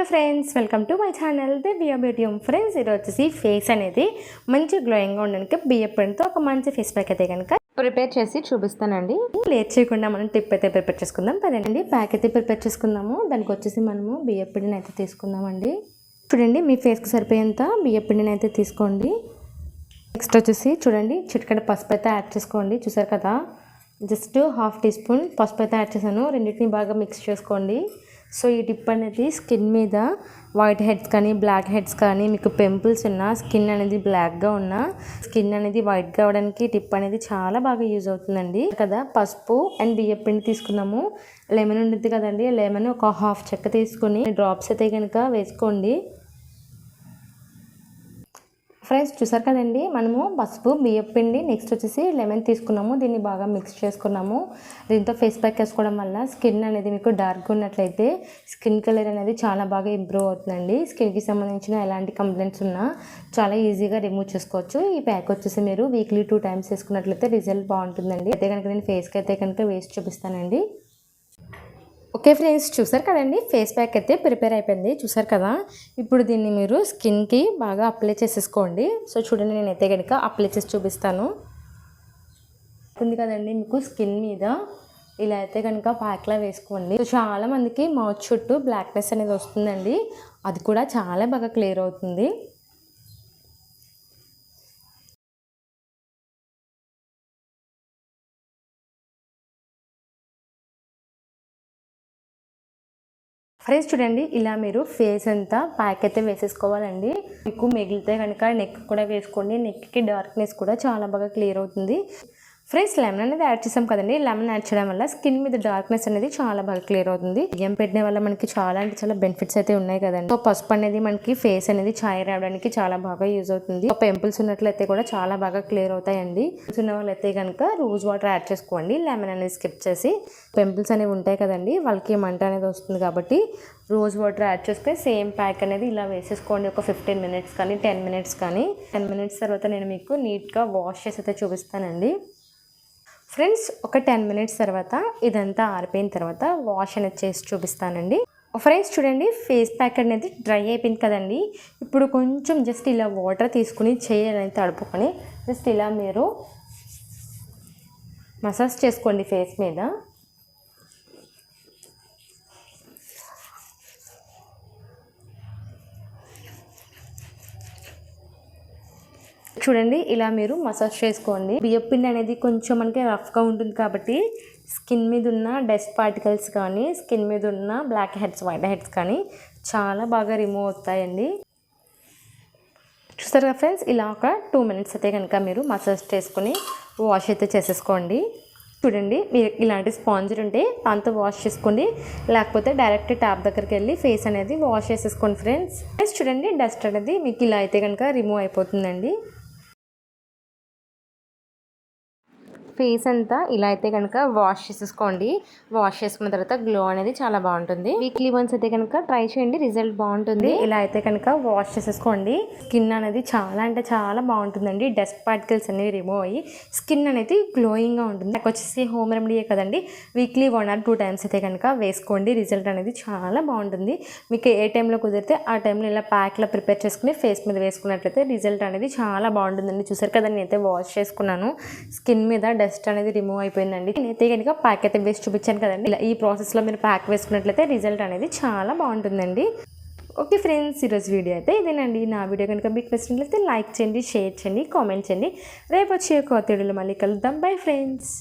Friends, welcome to my channel Divya beauty home. Friends, ఇది వచ్చేసి face అనేది మంచి గ్లోయింగ్గా ఉండడానికి బియ్యం పిండితో ఒక మంచి ఫేస్ ప్యాక్ అయితే కనుక ప్రిపేర్ చేసి చూపిస్తానండి. లేట్ చేయకుండా మనం టిప్ అయితే ప్రిపేర్ చేసుకుందాం. పదండి ప్యాక్ అయితే ప్రిపేర్ చేసుకుందాము. దానికి వచ్చేసి మనము బియ్యం పిండిని అయితే తీసుకుందామండి. చూడండి, మీ ఫేస్కి సరిపోయేంత బియ్యం పిండిని అయితే తీసుకోండి. నెక్స్ట్ వచ్చేసి చూడండి, చిటికెడ పసుపు అయితే యాడ్ చేసుకోండి. చూసారు కదా, జస్ట్ హాఫ్ టీ స్పూన్ పసుపు అయితే యాడ్ చేశాను. రెండింటిని బాగా మిక్స్ చేసుకోండి. సో ఈ టిప్ అనేది స్కిన్ మీద వైట్ హెడ్స్ కానీ బ్లాక్ హెడ్స్ కానీ, మీకు పింపుల్స్ ఉన్న స్కిన్ అనేది బ్లాక్గా ఉన్న స్కిన్ అనేది వైట్గా అవడానికి టిప్ అనేది చాలా బాగా యూజ్ అవుతుందండి కదా. పసుపు అండ్ బియ్యం పిండి తీసుకున్నాము. లెమన్ ఉంటుంది కదండి, లెమన్ ఒక హాఫ్ చెక్క తీసుకుని డ్రాప్స్ అయితే కనుక వేసుకోండి. ఫ్రెండ్స్, చూసారు కదండి, మనము పసుపు బియ్యం పిండి నెక్స్ట్ వచ్చేసి లెమన్ తీసుకున్నాము. దీన్ని బాగా మిక్స్ చేసుకున్నాము. దీంతో ఫేస్ ప్యాక్ వేసుకోవడం వల్ల స్కిన్ అనేది మీకు డార్క్గా ఉన్నట్లయితే స్కిన్ కలర్ అనేది చాలా బాగా ఇంప్రూవ్ అవుతుందండి. స్కిన్కి సంబంధించిన ఎలాంటి కంప్లైంట్స్ ఉన్నా చాలా ఈజీగా రిమూవ్ చేసుకోవచ్చు. ఈ ప్యాక్ వచ్చేసి మీరు వీక్లీ 2 times వేసుకున్నట్లయితే రిజల్ట్ బాగుంటుందండి. అయితే కనుక నేను ఫేస్కి అయితే కనుక వేసి చూపిస్తానండి. ఓకే ఫ్రెండ్స్, చూసారు కదండి, ఫేస్ ప్యాక్ అయితే ప్రిపేర్ అయిపోయింది. చూసారు కదా, ఇప్పుడు దీన్ని మీరు స్కిన్కి బాగా అప్లై చేసేసుకోండి. సో చూడండి, నేనైతే కనుక అప్లై చేసి చూపిస్తాను. ఉంది కదండి, మీకు స్కిన్ మీద ఇలా అయితే కనుక ప్యాక్లా వేసుకోండి. సో చాలా మందికి మౌత్ చుట్టూ బ్లాక్నెస్ అనేది వస్తుందండి, అది కూడా చాలా బాగా క్లియర్ అవుతుంది. ఫ్రెండ్స్, చూడండి, ఇలా మీరు ఫేస్ అంతా ప్యాక్ అయితే వేసేసుకోవాలండి. మీకు మిగిలితే కనుక నెక్ కూడా వేసుకోండి. నెక్కి డార్క్నెస్ కూడా చాలా బాగా క్లియర్ అవుతుంది. ఫ్రెండ్స్, లెమన్ అనేది యాడ్ చేసాం కదండి. లెమన్ యాడ్ చేయడం వల్ల స్కిన్ మీద డార్క్నెస్ అనేది చాలా బాగా క్లియర్ అవుతుంది. బియ్యం పెట్టిన వల్ల మనకి చాలా అంటే చాలా బెనిఫిట్స్ అయితే ఉన్నాయి కదండి. సో పసుపు అనేది మనకి ఫేస్ అనేది ఛాయ రావడానికి చాలా బాగా యూజ్ అవుతుంది. పింపుల్స్ ఉన్నట్లయితే కూడా చాలా బాగా క్లియర్ అవుతాయండి. ఉన్న వాళ్ళైతే కనుక రోజ్ వాటర్ యాడ్ చేసుకోండి. లెమన్ అనేది స్కిప్ చేసి, పింపుల్స్ అనేవి ఉంటాయి కదండి, వాళ్ళకి మంట అనేది వస్తుంది కాబట్టి రోజ్ వాటర్ యాడ్ చేసుకొని సేమ్ ప్యాక్ అనేది ఇలా వేసేసుకోండి. ఒక 15 minutes కానీ 10 minutes కానీ. 10 minutes తర్వాత నేను మీకు నీట్గా వాష్ చేసి అయితే చూపిస్తానండి. ఫ్రెండ్స్, ఒక 10 minutes తర్వాత ఇదంతా ఆరిపోయిన తర్వాత వాష్ అనేది చేసి చూపిస్తానండి. ఫ్రెండ్స్, చూడండి, ఫేస్ ప్యాక్ అనేది డ్రై అయిపోయింది కదండి. ఇప్పుడు కొంచెం జస్ట్ ఇలా వాటర్ తీసుకుని చేయి అనేది తడుపుకొని జస్ట్ ఇలా మీరు మసాజ్ చేసుకోండి ఫేస్ మీద. చూడండి, ఇలా మీరు మసాజ్ చేసుకోండి. బియ్యం పిండి అనేది కొంచెం మనకి రఫ్గా ఉంటుంది కాబట్టి స్కిన్ మీద ఉన్న డస్ట్ పార్టికల్స్ కానీ, స్కిన్ మీద ఉన్న బ్లాక్ హెడ్స్ వైట్ హెడ్స్ కానీ చాలా బాగా రిమూవ్ అవుతాయండి. చూసారుగా ఫ్రెండ్స్, ఇలా ఒక 2 minutes అయితే కనుక మీరు మసాజ్ చేసుకుని వాష్ అయితే చేసేసుకోండి. చూడండి, మీరు ఇలాంటి స్పాంజర్ ఉంటే దాంతో వాష్ చేసుకోండి, లేకపోతే డైరెక్ట్ ట్యాప్ దగ్గరికి వెళ్ళి ఫేస్ అనేది వాష్ చేసేసుకోండి. ఫ్రెండ్స్, చూడండి, డస్ట్ అనేది మీకు ఇలా అయితే కనుక రిమూవ్ అయిపోతుందండి. ఫేస్ అంతా ఇలా అయితే కనుక వాష్ చేసేసుకోండి. వాష్ చేసుకున్న తర్వాత గ్లో అనేది చాలా బాగుంటుంది. వీక్లీ వన్స్ అయితే కనుక ట్రై చేయండి, రిజల్ట్ బాగుంటుంది. ఇలా అయితే కనుక వాష్ చేసేసుకోండి. స్కిన్ అనేది చాలా అంటే చాలా బాగుంటుందండి. డస్ట్ పార్టికల్స్ అనేవి రిమూవ్ అయ్యి స్కిన్ అనేది గ్లోయింగ్గా ఉంటుంది. నాకు వచ్చేసి హోమ్ రెమెడీయే కదండి, వీక్లీ 1 or 2 times అయితే కనుక వేసుకోండి. రిజల్ట్ అనేది చాలా బాగుంటుంది. మీకు ఏ టైంలో కుదిరితే ఆ టైంలో ఇలా ప్యాక్లో ప్రిపేర్ చేసుకుని ఫేస్ మీద వేసుకున్నట్లయితే రిజల్ట్ అనేది చాలా బాగుంటుందండి. చూసారు కదా, నేనైతే వాష్ చేసుకున్నాను. స్కిన్ మీద డస్ట్ అనేది రిమూవ్ అయిపోయిందండి. నేనైతే కనుక ప్యాక్ అయితే వేసి చూపించాను కదండి. ఇలా ఈ ప్రాసెస్లో మీరు ప్యాక్ వేసుకున్నట్లయితే రిజల్ట్ అనేది చాలా బాగుంటుందండి. ఓకే ఫ్రెండ్స్, ఈరోజు వీడియో అయితే ఇదేనండి. నా వీడియో కనుక మీకు నచ్చినట్లయితే లైక్ చేయండి, షేర్ చేయండి, కామెంట్ చేయండి. రేపు వచ్చే కొత్త వీడియోలో మళ్ళీ కలుద్దాం. Bye friends.